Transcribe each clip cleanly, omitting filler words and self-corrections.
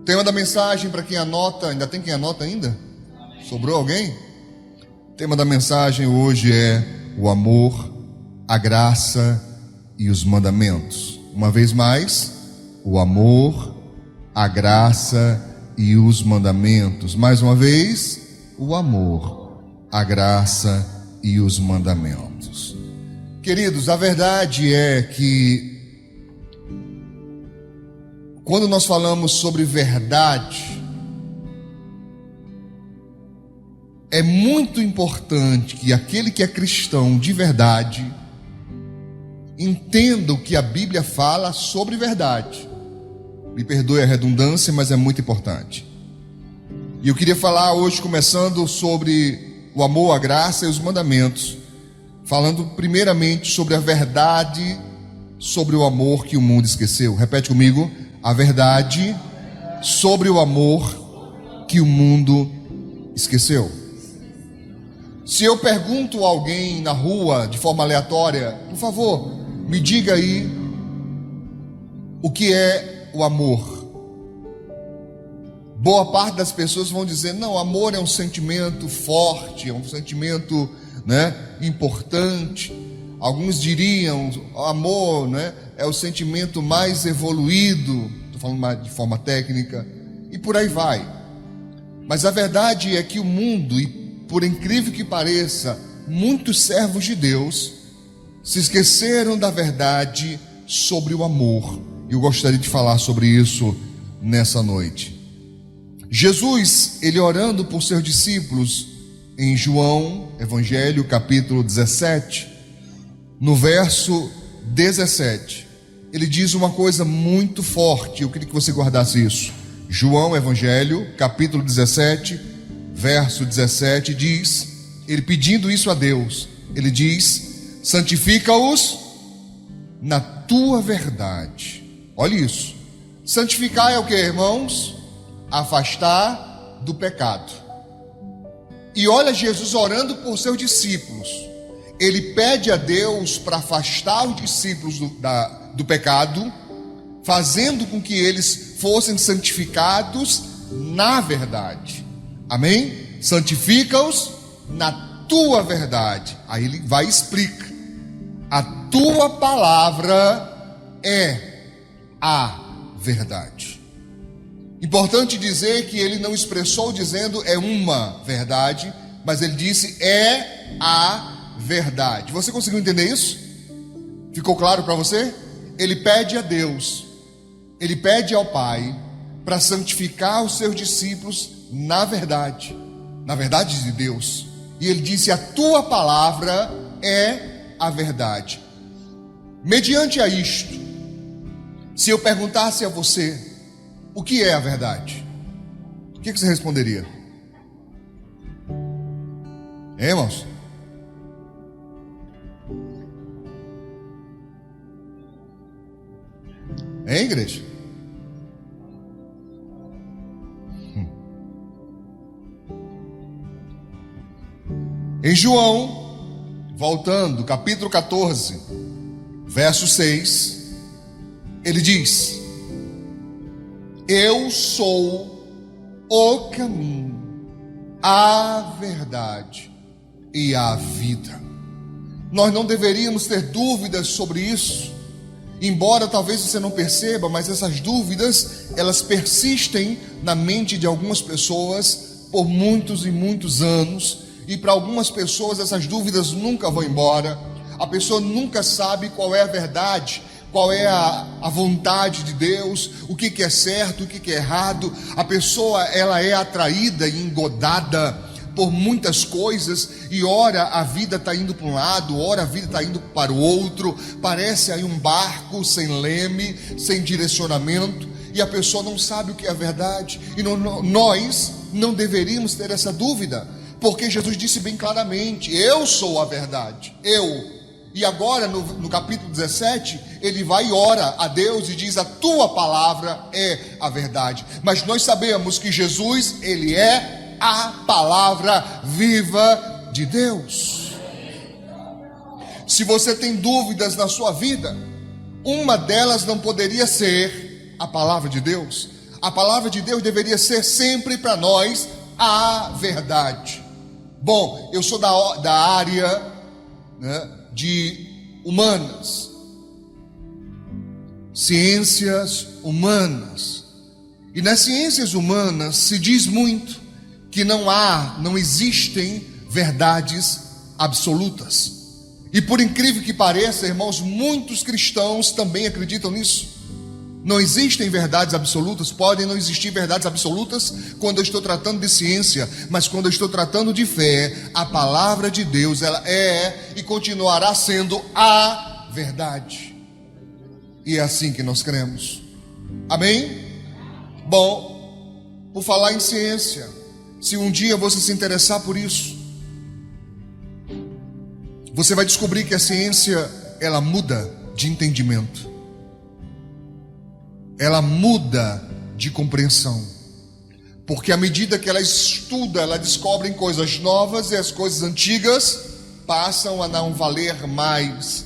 tema da mensagem, para quem anota, ainda tem quem anota ainda? Sobrou alguém? O tema da mensagem hoje é o amor, a graça e os mandamentos. Uma vez mais, o amor, a graça e os mandamentos. Mais uma vez, o amor, a graça e os mandamentos. Queridos, a verdade é que quando nós falamos sobre verdade, é muito importante que aquele que é cristão de verdade entenda o que a Bíblia fala sobre verdade. Me perdoe a redundância, mas é muito importante. E eu queria falar hoje, começando sobre o amor, a graça e os mandamentos, falando primeiramente sobre a verdade, sobre o amor que o mundo esqueceu. Repete comigo: a verdade sobre o amor que o mundo esqueceu. Se eu pergunto a alguém na rua de forma aleatória, por favor, me diga aí o que é o amor. Boa parte das pessoas vão dizer: não, amor é um sentimento forte, é um sentimento, importante. Alguns diriam: amor, é o sentimento mais evoluído. Estou falando mais de forma técnica, e por aí vai. Mas a verdade é que o mundo, e por incrível que pareça, muitos servos de Deus se esqueceram da verdade sobre o amor. Eu gostaria de falar sobre isso nessa noite. Jesus, ele orando por seus discípulos em João, Evangelho, capítulo 17, no verso 17, ele diz uma coisa muito forte. Eu queria que você guardasse isso. João, Evangelho, capítulo 17, verso 17, diz, ele pedindo isso a Deus, ele diz: santifica-os na tua verdade. Olha isso. Santificar é o que, irmãos? Afastar do pecado. E olha Jesus orando por seus discípulos. Ele pede a Deus para afastar os discípulos do pecado, fazendo com que eles fossem santificados na verdade. Amém? Santifica-os na tua verdade. Aí ele vai e explica: a tua palavra é a verdade. Importante dizer que ele não expressou dizendo é uma verdade, mas ele disse é a verdade. Você conseguiu entender isso? Ficou claro para você? Ele pede a Deus, ele pede ao Pai para santificar os seus discípulos na verdade de Deus. E ele disse: a tua palavra é a verdade. Mediante a isto, se eu perguntasse a você o que é a verdade, o que você responderia? Irmãos? Igreja? Em João, voltando, capítulo 14, verso 6, ele diz: eu sou o caminho, a verdade e a vida. Nós não deveríamos ter dúvidas sobre isso, embora talvez você não perceba, mas essas dúvidas, elas persistem na mente de algumas pessoas por muitos e muitos anos. E para algumas pessoas essas dúvidas nunca vão embora. A pessoa nunca sabe qual é a verdade, qual é a vontade de Deus, o que é certo, o que é errado. A pessoa, ela é atraída e engodada por muitas coisas, e ora a vida está indo para um lado, ora a vida está indo para o outro. Parece aí um barco sem leme, sem direcionamento, e a pessoa não sabe o que é a verdade. E nós não deveríamos ter essa dúvida, porque Jesus disse bem claramente: eu sou a verdade, eu. E agora no capítulo 17, ele vai e ora a Deus e diz: a tua palavra é a verdade. Mas nós sabemos que Jesus, ele é a palavra viva de Deus. Se você tem dúvidas na sua vida, uma delas não poderia ser a palavra de Deus. A palavra de Deus deveria ser sempre para nós a verdade. Bom, eu sou da área, né, de humanas, ciências humanas. E nas ciências humanas se diz muito que não existem verdades absolutas. E por incrível que pareça, irmãos, muitos cristãos também acreditam nisso. Não existem verdades absolutas, podem não existir verdades absolutas quando eu estou tratando de ciência, mas quando eu estou tratando de fé, a palavra de Deus, ela é e continuará sendo a verdade. E é assim que nós cremos. Amém? Bom, por falar em ciência, se um dia você se interessar por isso, você vai descobrir que a ciência, ela muda de entendimento. Ela muda de compreensão. Porque à medida que ela estuda, ela descobre coisas novas e as coisas antigas passam a não valer mais.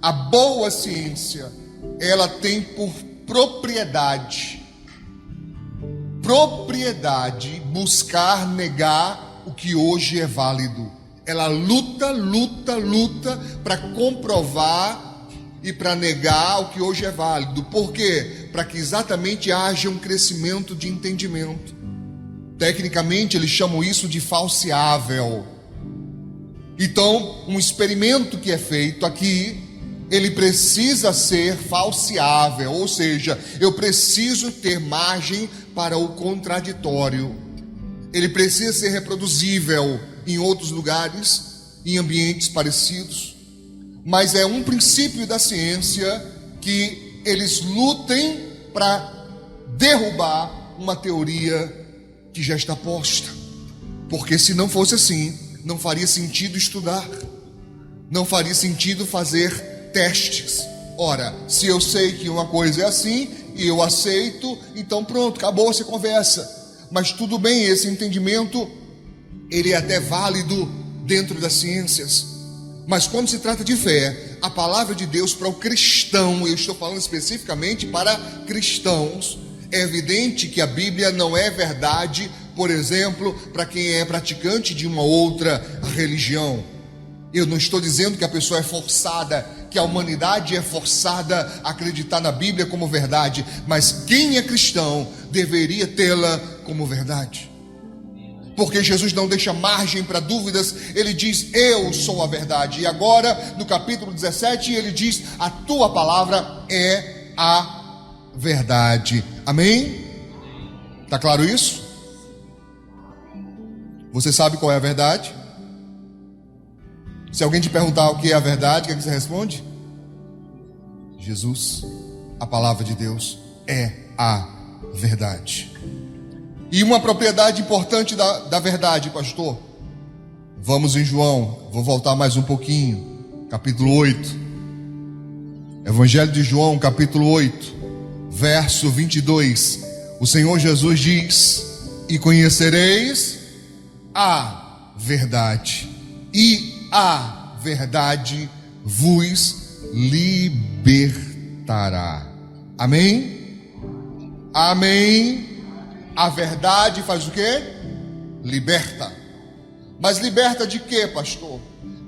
A boa ciência, ela tem por propriedade buscar negar o que hoje é válido. Ela luta para comprovar e para negar o que hoje é válido. Por quê? Para que exatamente haja um crescimento de entendimento. Tecnicamente eles chamam isso de falseável. Então, um experimento que é feito aqui, ele precisa ser falseável, ou seja, eu preciso ter margem para o contraditório. Ele precisa ser reproduzível em outros lugares, em ambientes parecidos. Mas é um princípio da ciência que eles lutem para derrubar uma teoria que já está posta. Porque se não fosse assim, não faria sentido estudar, não faria sentido fazer testes. Ora, se eu sei que uma coisa é assim e eu aceito, então pronto, acabou essa conversa. Mas tudo bem, esse entendimento, ele é até válido dentro das ciências. Mas quando se trata de fé, a palavra de Deus para o cristão, eu estou falando especificamente para cristãos, é evidente que a Bíblia não é verdade, por exemplo, para quem é praticante de uma outra religião. Eu não estou dizendo que a pessoa é forçada, que a humanidade é forçada a acreditar na Bíblia como verdade, mas quem é cristão deveria tê-la como verdade. Porque Jesus não deixa margem para dúvidas, ele diz, eu sou a verdade. E agora, no capítulo 17, ele diz, a tua palavra é a verdade. Amém? Está claro isso? Você sabe qual é a verdade? Se alguém te perguntar o que é a verdade, o que você responde? Jesus, a palavra de Deus, é a verdade. E uma propriedade importante da verdade, pastor. Vamos em João, vou voltar mais um pouquinho, capítulo 8. Evangelho de João, capítulo 8, verso 22. O Senhor Jesus diz, e conhecereis a verdade, e a verdade vos libertará. Amém? Amém. A verdade faz o quê? Liberta. Mas liberta de quê, pastor?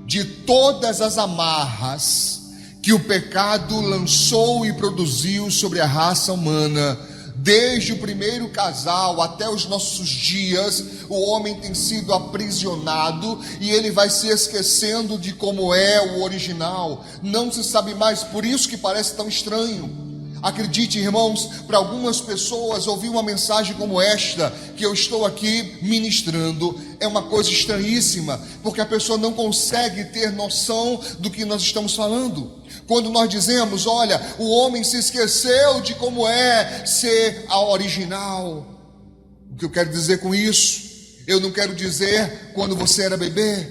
De todas as amarras que o pecado lançou e produziu sobre a raça humana. Desde o primeiro casal até os nossos dias, o homem tem sido aprisionado e ele vai se esquecendo de como é o original. Não se sabe mais, por isso que parece tão estranho. Acredite, irmãos, para algumas pessoas ouvir uma mensagem como esta que eu estou aqui ministrando é uma coisa estranhíssima, porque a pessoa não consegue ter noção do que nós estamos falando. Quando nós dizemos, olha, o homem se esqueceu de como é ser a original. O que eu quero dizer com isso? Eu não quero dizer quando você era bebê.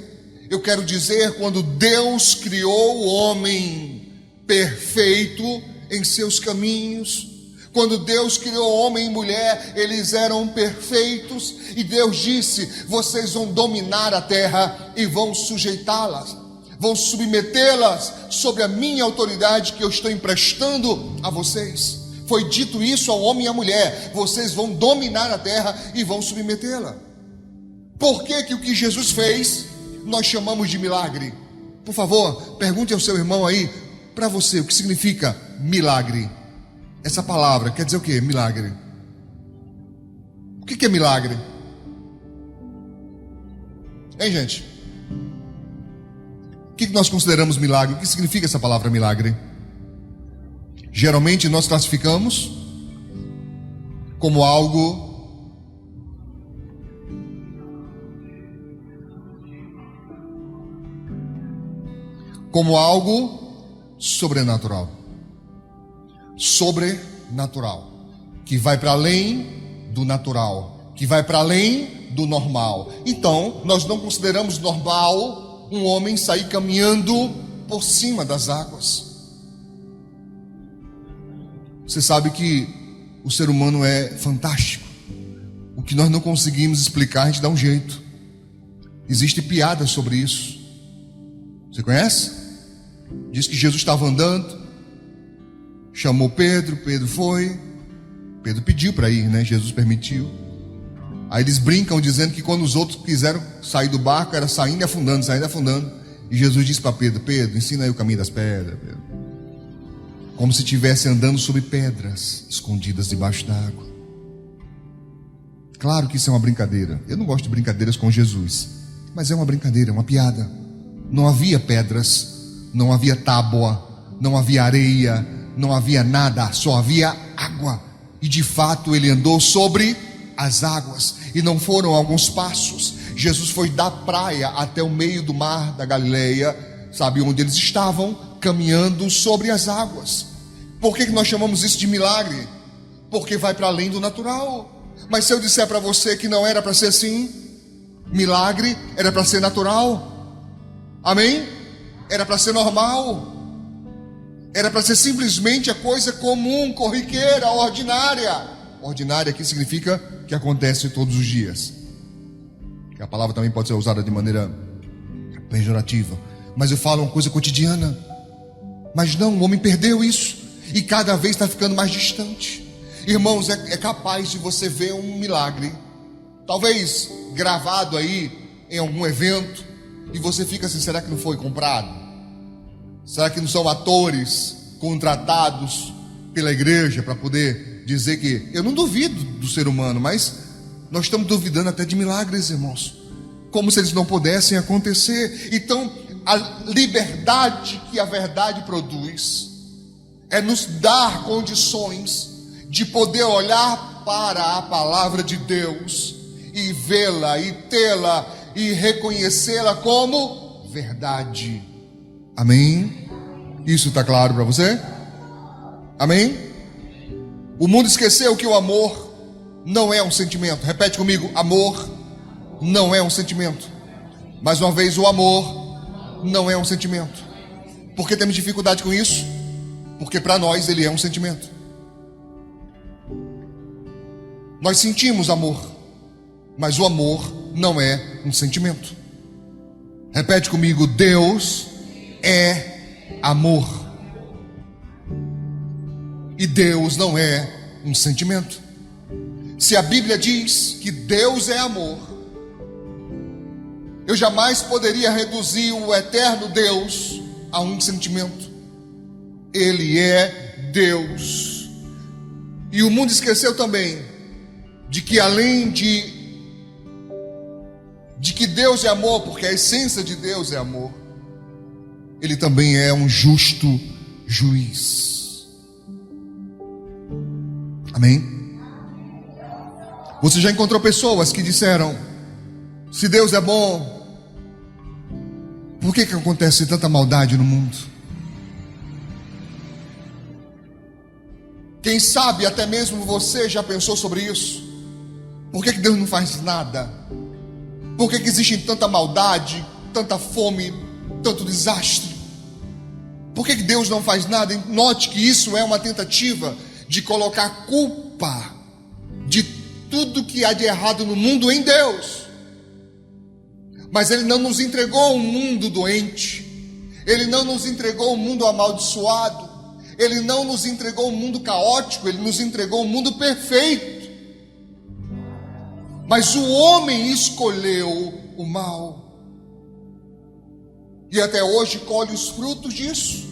Eu quero dizer quando Deus criou o homem perfeito em seus caminhos. Quando Deus criou homem e mulher, eles eram perfeitos, e Deus disse, vocês vão dominar a terra e vão sujeitá-las, vão submetê-las sobre a minha autoridade que eu estou emprestando a vocês. Foi dito isso ao homem e à mulher: vocês vão dominar a terra e vão submetê-la. Por que que o que Jesus fez nós chamamos de milagre? Por favor, pergunte ao seu irmão aí, para você, o que significa milagre? Essa palavra quer dizer o que? Milagre. O que é milagre? Hein, gente? O que nós consideramos milagre? O que significa essa palavra milagre? Geralmente nós classificamos como algo sobrenatural. Sobrenatural, que vai para além do natural, que vai para além do normal. Então, nós não consideramos normal um homem sair caminhando por cima das águas. Você sabe que o ser humano é fantástico. O que nós não conseguimos explicar, a gente dá um jeito. Existe piada sobre isso. Você conhece? Diz que Jesus estava andando, chamou Pedro, Pedro foi, Pedro pediu para ir, né? Jesus permitiu. Aí eles brincam dizendo que quando os outros quiseram sair do barco, era saindo e afundando, saindo e afundando. E Jesus disse para Pedro: Pedro, ensina aí o caminho das pedras, Pedro. Como se estivesse andando sobre pedras escondidas debaixo d'água. Claro que isso é uma brincadeira. Eu não gosto de brincadeiras com Jesus, mas é uma brincadeira, uma piada. Não havia pedras, não havia tábua, não havia areia, não havia nada, só havia água. E de fato ele andou sobre as águas, e não foram alguns passos. Jesus foi da praia até o meio do mar da Galileia, sabe onde eles estavam? Caminhando sobre as águas. Por que nós chamamos isso de milagre? Porque vai para além do natural. Mas se eu disser para você que não era para ser assim, milagre era para ser natural, amém? Era para ser normal, era para ser simplesmente a coisa comum, corriqueira, ordinária. Ordinária aqui significa que acontece todos os dias. Que a palavra também pode ser usada de maneira pejorativa, mas eu falo uma coisa cotidiana. Mas não, o homem perdeu isso e cada vez está ficando mais distante. Irmãos, é capaz de você ver um milagre, talvez gravado aí em algum evento, e você fica assim: será que não foi comprado? Será que não são atores contratados pela igreja para poder dizer que... Eu não duvido do ser humano, mas nós estamos duvidando até de milagres, irmãos, como se eles não pudessem acontecer. Então, a liberdade que a verdade produz é nos dar condições de poder olhar para a palavra de Deus e vê-la e tê-la e reconhecê-la como verdade. Amém? Isso está claro para você? Amém? O mundo esqueceu que o amor não é um sentimento. Repete comigo: amor não é um sentimento. Mais uma vez, o amor não é um sentimento. Por que temos dificuldade com isso? Porque para nós ele é um sentimento. Nós sentimos amor, mas o amor não é um sentimento. Repete comigo: Deus é amor. E Deus não é um sentimento. Se a Bíblia diz que Deus é amor, eu jamais poderia reduzir o eterno Deus a um sentimento. Ele é Deus. E o mundo esqueceu também de que além de que Deus é amor, porque a essência de Deus é amor, Ele também é um justo juiz. Amém? Você já encontrou pessoas que disseram: se Deus é bom, por que acontece tanta maldade no mundo? Quem sabe até mesmo você já pensou sobre isso. Por que Deus não faz nada? Por que existe tanta maldade, tanta fome, tanto desastre? Por que Deus não faz nada? E note que isso é uma tentativa de colocar culpa de tudo que há de errado no mundo em Deus. Mas Ele não nos entregou um mundo doente, Ele não nos entregou um mundo amaldiçoado, Ele não nos entregou um mundo caótico, Ele nos entregou um mundo perfeito. Mas o homem escolheu o mal. E até hoje colhe os frutos disso.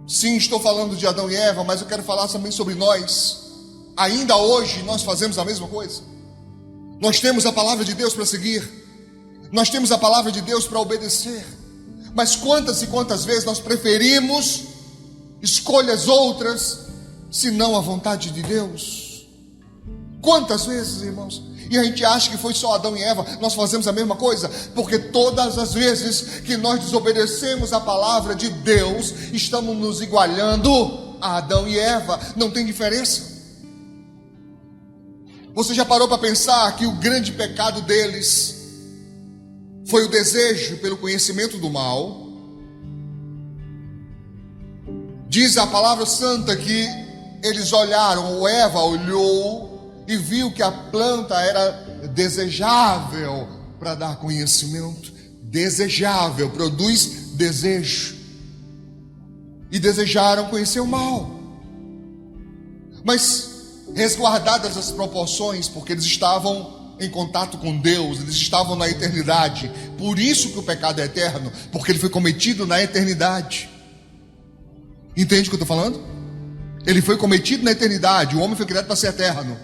Sim, estou falando de Adão e Eva, mas eu quero falar também sobre nós. Ainda hoje nós fazemos a mesma coisa. Nós temos a palavra de Deus para seguir. Nós temos a palavra de Deus para obedecer. Mas quantas e quantas vezes nós preferimos escolhas outras, senão a vontade de Deus? Quantas vezes, irmãos? E a gente acha que foi só Adão e Eva. Nós fazemos a mesma coisa, porque todas as vezes que nós desobedecemos a palavra de Deus, estamos nos igualando a Adão e Eva. Não tem diferença. Você já parou para pensar que o grande pecado deles foi o desejo pelo conhecimento do mal? Diz a palavra santa que eles olharam, ou Eva olhou e viu que a planta era desejável para dar conhecimento. Desejável, produz desejo. E desejaram conhecer o mal. Mas resguardadas as proporções, porque eles estavam em contato com Deus, eles estavam na eternidade. Por isso que o pecado é eterno, porque ele foi cometido na eternidade. Entende o que eu estou falando? Ele foi cometido na eternidade. O homem foi criado para ser eterno.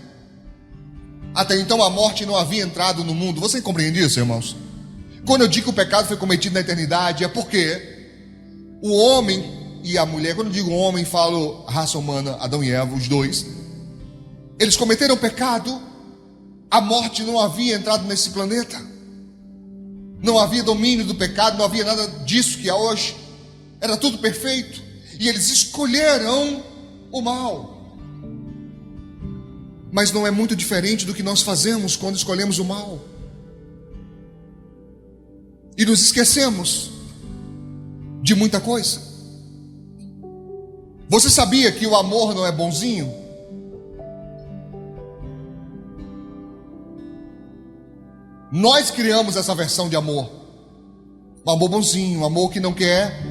Até então a morte não havia entrado no mundo. Você compreende isso, irmãos? Quando eu digo que o pecado foi cometido na eternidade, é porque o homem e a mulher, quando eu digo homem, falo raça humana, Adão e Eva, os dois, eles cometeram pecado. A morte não havia entrado nesse planeta. Não havia domínio do pecado, não havia nada disso que há hoje. Era tudo perfeito. E eles escolheram o mal. Mas não é muito diferente do que nós fazemos quando escolhemos o mal. E nos esquecemos de muita coisa. Você sabia que o amor não é bonzinho? Nós criamos essa versão de amor. O amor bonzinho, o amor que não quer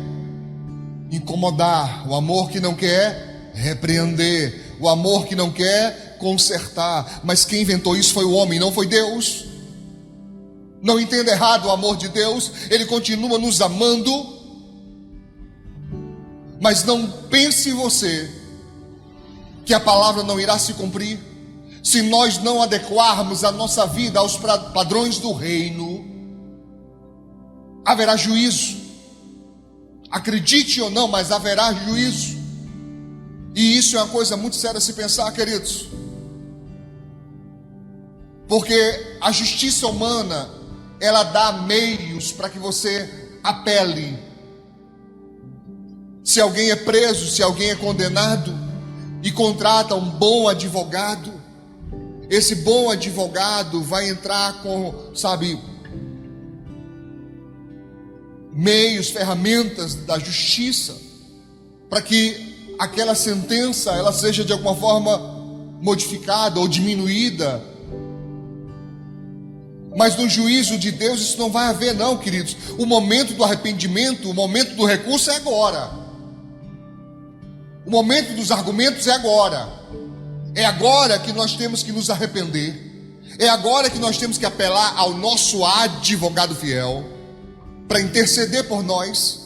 incomodar, o amor que não quer repreender, o amor que não quer consertar. Mas quem inventou isso foi o homem, não foi Deus. Não entenda errado o amor de Deus. Ele continua nos amando. Mas não pense você que a palavra não irá se cumprir se nós não adequarmos a nossa vida aos padrões do reino. Haverá juízo. Acredite ou não, mas haverá juízo. E isso é uma coisa muito séria a se pensar, queridos. Porque a justiça humana, ela dá meios para que você apele. Se alguém é preso, se alguém é condenado e contrata um bom advogado, esse bom advogado vai entrar com, meios, ferramentas da justiça, para que aquela sentença ela seja de alguma forma modificada ou diminuída. Mas no juízo de Deus isso não vai haver não, queridos. O momento do arrependimento, o momento do recurso é agora. O momento dos argumentos é agora. É agora que nós temos que nos arrepender. É agora que nós temos que apelar ao nosso advogado fiel para interceder por nós,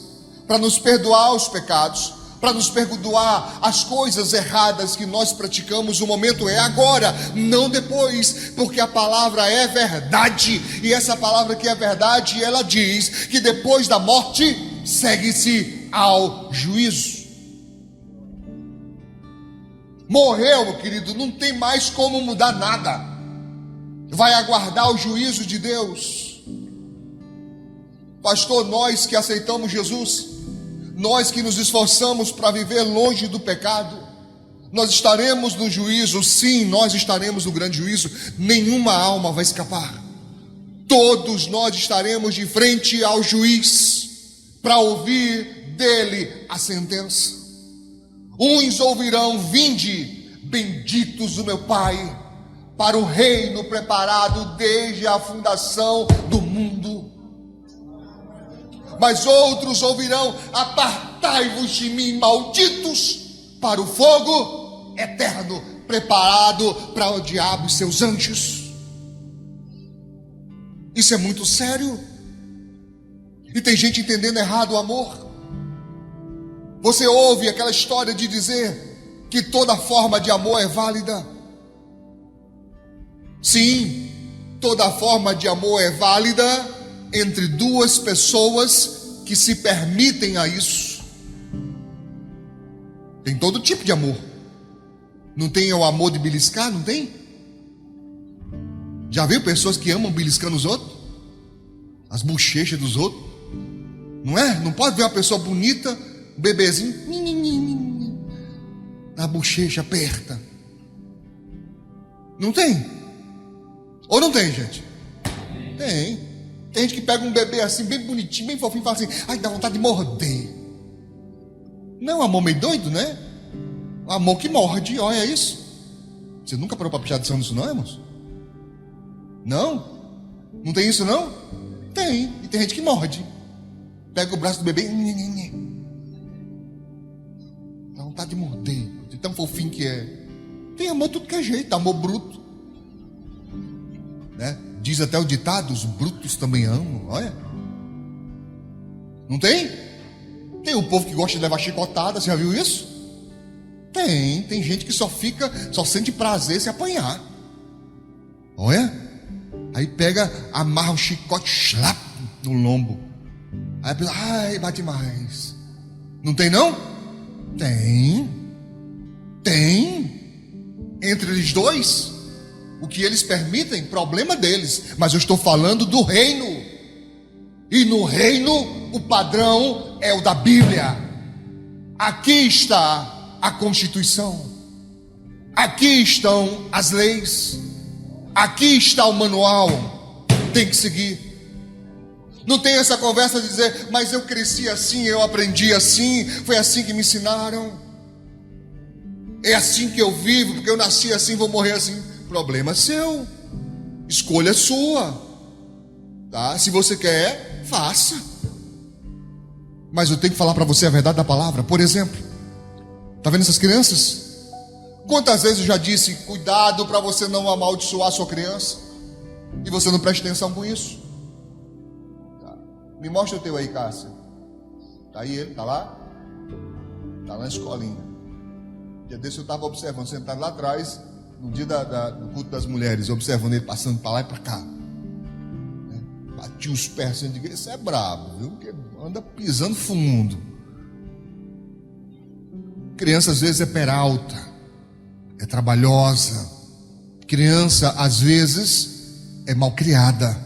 para nos perdoar os pecados, para nos perdoar as coisas erradas que nós praticamos. O momento é agora, não depois, porque a palavra é verdade, e essa palavra que é verdade, ela diz que depois da morte segue-se ao juízo. Morreu, meu querido, não tem mais como mudar nada. Vai aguardar o juízo de Deus. Pastor, nós que aceitamos Jesus, nós que nos esforçamos para viver longe do pecado, nós estaremos no juízo. Sim, nós estaremos no grande juízo. Nenhuma alma vai escapar. Todos nós estaremos de frente ao juiz para ouvir dele a sentença. Uns ouvirão: vinde, benditos do meu Pai, para o reino preparado desde a fundação do mundo. mas outros ouvirão: apartai-vos de mim, malditos, para o fogo eterno, preparado para o diabo e seus anjos. Isso é muito sério. E tem gente entendendo errado o amor. Você ouve aquela história de dizer que toda forma de amor é válida. Sim, toda forma de amor é válida entre duas pessoas que se permitem a isso. Tem todo tipo de amor. Não tem o amor de beliscar, não tem? Já viu pessoas que amam beliscando os outros? As bochechas dos outros? Não é? Não pode ver uma pessoa bonita, um bebezinho, na bochecha aperta. Não tem? Ou não tem, gente? Tem. Tem gente que pega um bebê assim, bem bonitinho, bem fofinho, e fala assim: ai, dá vontade de morder. Não, um amor meio doido, né? Um amor que morde, olha isso. Você nunca parou para prestar atenção nisso, não, irmãos? Não? Não tem isso, não? Tem. E tem gente que morde. Pega o braço do bebê, dá vontade de morder, de tão fofinho que é. Tem amor tudo que é jeito, amor bruto, né? Diz até o ditado: os brutos também amam. Olha, não tem? Tem um povo que gosta de levar chicotada, você já viu isso? Tem gente que só sente prazer se apanhar. Olha, aí pega, amarra o chicote, slap, no lombo. Aí a pessoa, ai, bate mais. Não tem, não? Tem. Entre eles dois, o que eles permitem, problema deles. Mas eu estou falando do reino. E no reino, o padrão é o da Bíblia. Aqui está a Constituição. Aqui estão as leis. Aqui está o manual. Tem que seguir. Não tem essa conversa de dizer: mas eu cresci assim, eu aprendi assim, foi assim que me ensinaram, é assim que eu vivo, porque eu nasci assim, vou morrer assim. Problema seu, escolha sua, tá? Se você quer, faça. Mas eu tenho que falar para você a verdade da palavra. Por exemplo, tá vendo essas crianças? Quantas vezes eu já disse: cuidado para você não amaldiçoar a sua criança, e você não presta atenção com isso. Me mostra o teu aí, Cássia. Tá aí ele, tá lá? Tá lá na escolinha. Um dia desse eu estava observando, sentado lá atrás, no dia do culto das mulheres, observando ele passando para lá e para cá. Bati os pés assim, de igreja, isso é brabo, viu? Porque anda pisando fundo. Criança às vezes é peralta, é trabalhosa. Criança às vezes é mal criada,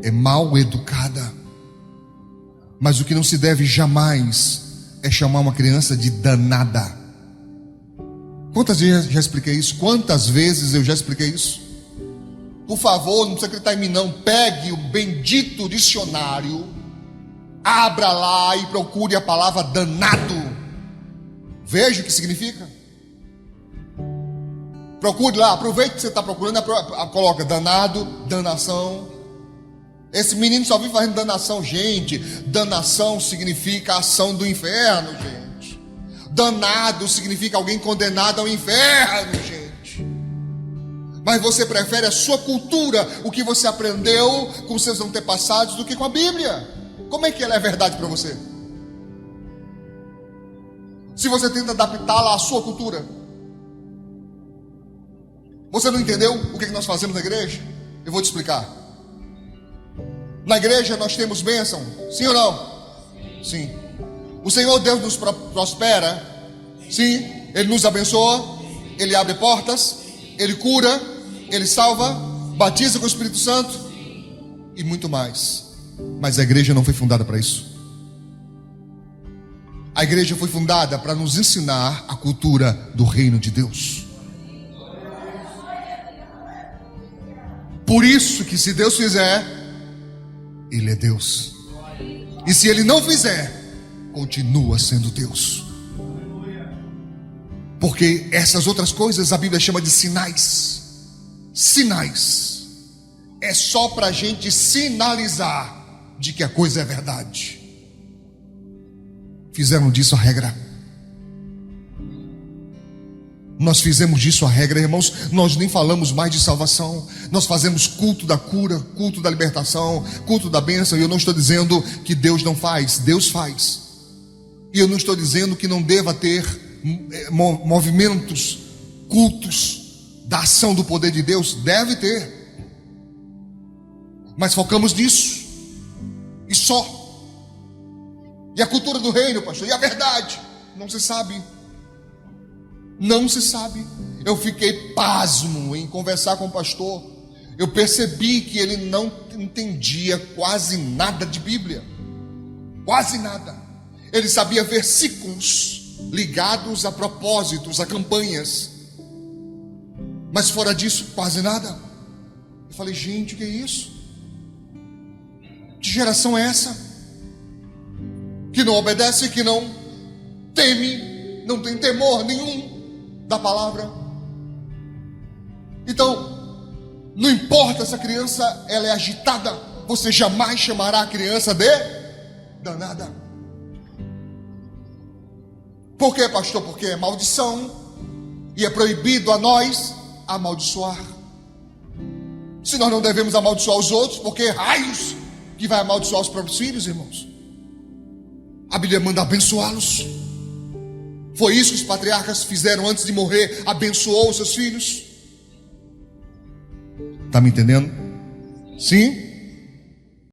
é mal educada. Mas o que não se deve jamais é chamar uma criança de danada. Quantas vezes eu já expliquei isso? Quantas vezes eu já expliquei isso? Por favor, não precisa acreditar em mim não. Pegue o bendito dicionário, abra lá e procure a palavra danado. Veja o que significa. Procure lá, aproveite que você está procurando, coloca danado, danação. Esse menino só vive fazendo danação. Gente, danação significa ação do inferno, gente. Danado significa alguém condenado ao inferno, gente. Mas você prefere a sua cultura, o que você aprendeu com seus antepassados, do que com a Bíblia. Como é que ela é verdade para você? Se você tenta adaptá-la à sua cultura. Você não entendeu o que nós fazemos na igreja? Eu vou te explicar. Na igreja nós temos bênção, sim ou não? Sim. O Senhor Deus nos prospera, sim. Ele nos abençoa, Ele abre portas, Ele cura, Ele salva, batiza com o Espírito Santo e muito mais. Mas a igreja não foi fundada para isso. A igreja foi fundada para nos ensinar a cultura do reino de Deus. Por isso que se Deus fizer, Ele é Deus. E se Ele não fizer, continua sendo Deus. Porque essas outras coisas a Bíblia chama de sinais. Sinais. É só para a gente sinalizar de que a coisa é verdade. Fizeram disso a regra. Nós fizemos disso a regra, irmãos. Nós nem falamos mais de salvação. Nós fazemos culto da cura, culto da libertação, culto da bênção. E eu não estou dizendo que Deus não faz, Deus faz. E eu não estou dizendo que não deva ter movimentos, cultos da ação do poder de Deus. Deve ter. Mas focamos nisso e só. E a cultura do reino, pastor, e a verdade? Não se sabe. Não se sabe. Eu fiquei pasmo em conversar com o pastor. Eu percebi que ele não entendia quase nada de Bíblia. Quase nada. Ele sabia versículos ligados a propósitos, a campanhas. Mas fora disso, quase nada. Eu falei, gente, o que é isso? Que geração é essa? Que não obedece, que não teme, não tem temor nenhum da palavra. Então, não importa se a criança ela é agitada, você jamais chamará a criança de danada. Por quê, pastor? Porque é maldição e é proibido a nós amaldiçoar. Se nós não devemos amaldiçoar os outros, porque raios que vai amaldiçoar os próprios filhos, irmãos? A Bíblia manda abençoá-los. Foi isso que os patriarcas fizeram antes de morrer, abençoou os seus filhos. Está me entendendo? Sim?